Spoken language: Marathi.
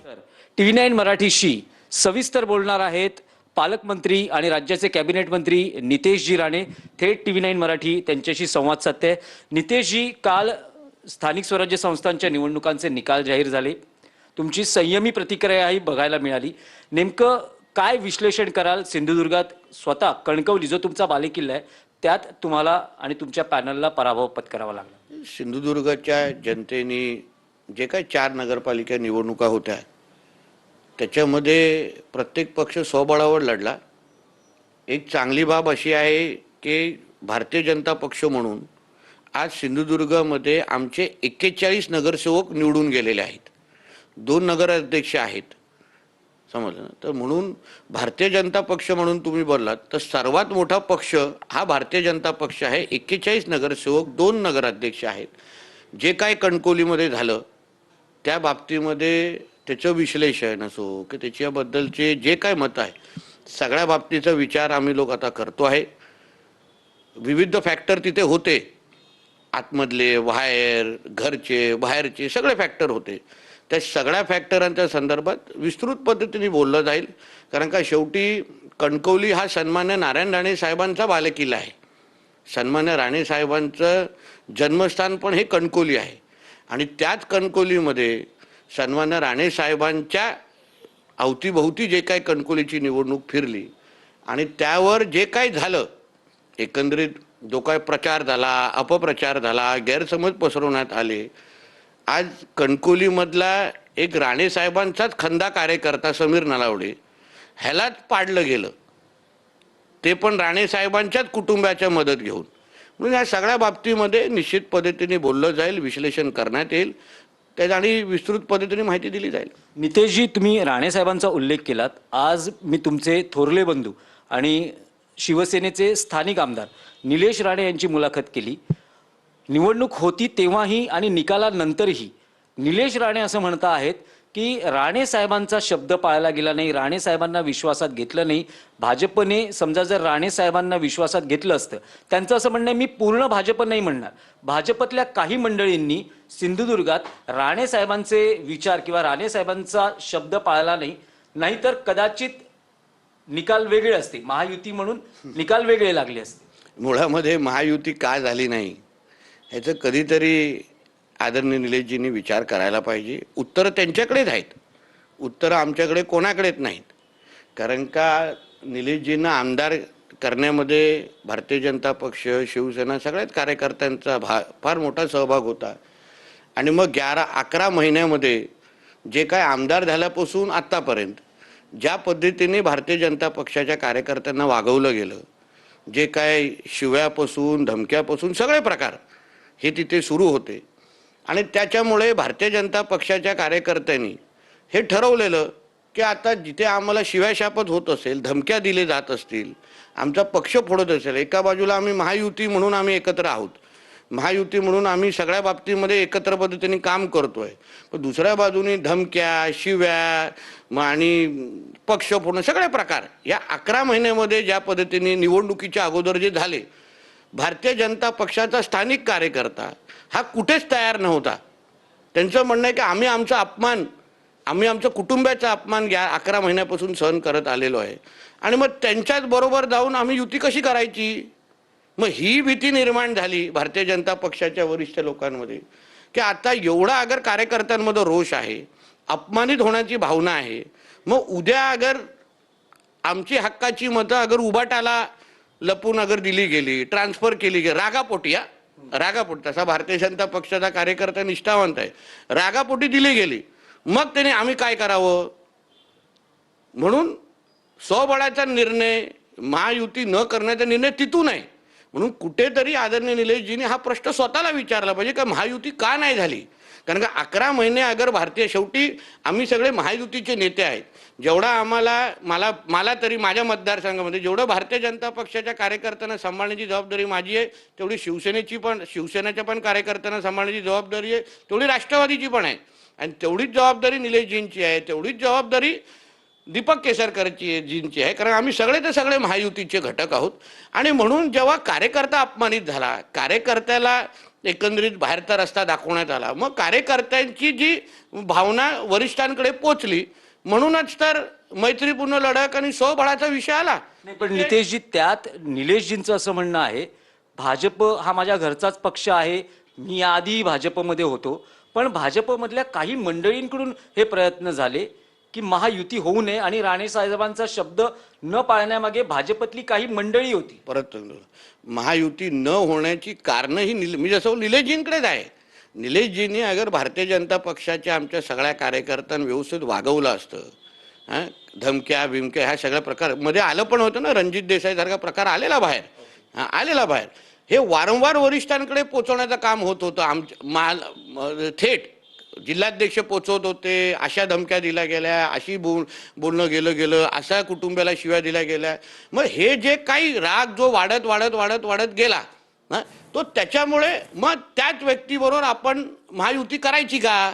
तर TV9 मराठीशी सविस्तर बोलणार आहेत पालकमंत्री आणि राज्याचे कॅबिनेट मंत्री नितेशजी राणे. थेट TV9 मराठी त्यांच्याशी संवाद साधते. नितेशजी, काल स्थानिक स्वराज्य संस्थांच्या निवडणुकांचे निकाल जाहीर झाले. तुमची संयमी प्रतिक्रियाही बघायला मिळाली. नेमकं काय विश्लेषण कराल? सिंधुदुर्गात स्वतः कणकवली जो तुमचा बालेकिल्ला आहे त्यात तुम्हाला आणि तुमच्या पॅनलला पराभव पत्करावा लागला. सिंधुदुर्गाच्या जनतेने जे काही 4 नगरपालिका निवडणुका होत्या त्याच्यामध्ये प्रत्येक पक्ष स्वबळावर लढला. एक चांगली बाब अशी आहे की भारतीय जनता पक्ष म्हणून आज सिंधुदुर्गामध्ये आमचे 41 नगरसेवक निवडून गेलेले आहेत. 2 नगराध्यक्ष आहेत. समजलं ना? तर म्हणून भारतीय जनता पक्ष म्हणून तुम्ही बोललात तर सर्वात मोठा पक्ष हा भारतीय जनता पक्ष आहे. 41 नगरसेवक, 2 नगराध्यक्ष आहेत. जे काय कणकवलीमध्ये झालं त्या बाबतीमध्ये त्याचं विश्लेषण असो की त्याच्याबद्दलचे जे काय मत आहे सगळ्या बाबतीचा विचार आम्ही लोक आता करतो आहे. विविध फॅक्टर तिथे होते, आतमधले, बाहेर, घरचे, बाहेरचे सगळे फॅक्टर होते. त्या सगळ्या फॅक्टरांच्या संदर्भात विस्तृत पद्धतीने बोललं जाईल. कारण का शेवटी कणकवली हा सन्मान्य नारायण राणे साहेबांचा बालेकिल्ला आहे. सन्मान्य राणे साहेबांचं जन्मस्थान पण हे कणकवली आहे आणि त्याच कणकवलीमध्ये सन्मान्य राणे साहेबांच्या अवतीभोवती जे काही कणकवलीची निवडणूक फिरली आणि त्यावर जे काही झालं, एकंदरीत जो काय प्रचार झाला, अपप्रचार झाला, गैरसमज पसरवण्यात आले. आज कणकवलीमधला एक राणे साहेबांचाच खंदा कार्यकर्ता समीर नलावडे ह्यालाच पाडलं गेलं, ते पण राणे साहेबांच्याच कुटुंबाच्या मदत घेऊन. म्हणून या सगळ्या बाबतीमध्ये निश्चित पद्धतीने बोललं जाईल, विश्लेषण करण्यात येईल, त्यात आणि विस्तृत पद्धतीने माहिती दिली जाईल. नितेशजी, तुम्ही राणे साहेबांचा उल्लेख केलात. आज मी तुमचे थोरले बंधू आणि शिवसेनेचे स्थानिक आमदार निलेश राणे यांची मुलाखत केली. निवडणूक होती तेव्हाही आणि निकालानंतरही निलेश राणे असं म्हणता आहेत की राणे साहेबांचा शब्द पाळला गेला नाही, राणे साहेबांना विश्वासात घेतलं नाही. भाजपने समजा जर राणे साहेबांना विश्वासात घेतलं असतं, त्यांचं असं म्हणणं आहे, मी पूर्ण भाजप नाही म्हणणार, भाजपतल्या काही मंडळींनी सिंधुदुर्गात राणे साहेबांचे विचार किंवा राणे साहेबांचा शब्द पाळला नाही, नाहीतर कदाचित निकाल वेगळे असते, महायुती म्हणून निकाल वेगळे लागले असते. मुळामध्ये महायुती का झाली नाही ह्याचं कधीतरी आदरणीय निलेशजींनी विचार करायला पाहिजे. उत्तरं त्यांच्याकडेच आहेत, उत्तरं आमच्याकडे कोणाकडेच नाहीत. कारण का निलेशजींना आमदार करण्यामध्ये भारतीय जनता पक्ष, शिवसेना सगळ्याच कार्यकर्त्यांचा फार मोठा सहभाग होता. आणि मग 11 महिन्यामध्ये जे काय आमदार झाल्यापासून आत्तापर्यंत ज्या पद्धतीने भारतीय जनता पक्षाच्या कार्यकर्त्यांना वागवलं गेलं, जे काय शिव्यापासून धमक्यापासून सगळे प्रकार हे तिथे सुरू होते. आणि त्याच्यामुळे भारतीय जनता पक्षाच्या कार्यकर्त्यांनी हे ठरवलेलं की आता जिथे आम्हाला शिव्याशापत होत असेल, धमक्या दिले जात असतील, आमचा पक्ष फोडत असेल, एका बाजूला आम्ही महायुती म्हणून आम्ही एकत्र आहोत, महायुती म्हणून आम्ही सगळ्या बाबतीमध्ये एकत्र पद्धतीने काम करतोय, पण दुसऱ्या बाजूने धमक्या, शिव्या आणि पक्ष फोडणं सगळे प्रकार या 11 महिन्यामध्ये ज्या पद्धतीने निवडणुकीच्या अगोदर जे झाले, भारतीय जनता पक्षाचा स्थानिक कार्यकर्ता हा कुठेच तयार नव्हता. त्यांचं म्हणणं आहे की आम्ही आमच्या कुटुंबाचा अपमान या 11 महिन्यापासून सहन करत आलेलो आहे आणि मग त्यांच्याच बरोबर जाऊन आम्ही युती कशी करायची. मग ही भीती निर्माण झाली भारतीय जनता पक्षाच्या वरिष्ठ लोकांमध्ये की आता एवढा अगर कार्यकर्त्यांमध्ये रोष आहे, अपमानित होण्याची भावना आहे, मग उद्या अगर आमची हक्काची मतं अगर उबाटाला लपून अगर दिली गेली, ट्रान्सफर केली गेली, रागापोटी तसा भारतीय जनता पक्षाचा कार्यकर्ता निष्ठावंत आहे, रागापोटी दिली गेली, मग त्याने आम्ही काय करावं. म्हणून स्वबळाचा निर्णय, महायुती न करण्याचा निर्णय तिथून आहे. म्हणून कुठेतरी आदरणीय निलेशजींनी हा प्रश्न स्वतःला विचारला पाहिजे का महायुती का नाही झाली. कारण का 11 महिने अगर शेवटी आम्ही सगळे महायुतीचे नेते आहेत. जेवढा मला तरी माझ्या मतदारसंघामध्ये जेवढं भारतीय जनता पक्षाच्या कार्यकर्त्यांना सांभाळण्याची जबाबदारी माझी आहे, तेवढी शिवसेनेच्या पण कार्यकर्त्यांना सांभाळण्याची जबाबदारी आहे, तेवढी राष्ट्रवादीची पण आहे आणि तेवढीच जबाबदारी निलेशजींची आहे, तेवढीच जबाबदारी दीपक केसरकरजींची आहे. कारण आम्ही सगळे महायुतीचे घटक आहोत. आणि म्हणून जेव्हा कार्यकर्ता अपमानित झाला, कार्यकर्त्याला एकंदरीत बाहेरचा रस्ता दाखवण्यात आला. मग कार्यकर्त्यांची जी भावना वरिष्ठांकडे पोचली म्हणूनच तर मैत्रीपूर्ण लढत आणि स्वबळाचा विषय आला. नाही, पण नितेशजी, त्यात निलेशजींचं असं म्हणणं आहे, भाजप हा माझ्या घरचाच पक्ष आहे, मी आधी भाजपमध्ये होतो, पण भाजपमधल्या काही मंडळींकडून हे प्रयत्न झाले की महायुती होऊ नये आणि राणे साहेबांचा शब्द न पाळण्यामागे भाजपतली काही मंडळी होती. परत महायुती न होण्याची कारणं ही मी जसं निलेशजींकडेच आहे. निलेशजींनी अगर भारतीय जनता पक्षाच्या आमच्या सगळ्या कार्यकर्त्यांना व्यवस्थित वागवलं असतं, हां, धमक्या बिमक्या ह्या सगळ्या प्रकार मध्ये आलं पण होतं ना, रणजित देसाई सारखा प्रकार आलेला बाहेर, आलेला बाहेर. हे वारंवार वरिष्ठांकडे पोचवण्याचं काम होत होतं. थेट जिल्हाध्यक्ष पोचवत होते, अशा धमक्या दिल्या गेल्या, अशी बोलणं गेलं, अशा कुटुंबियाला शिव्या दिल्या गेल्या. मग हे जे काही राग जो वाढत वाढत वाढत वाढत गेला ना, तो त्याच्यामुळे मग त्याच व्यक्तीबरोबर आपण महायुती करायची का?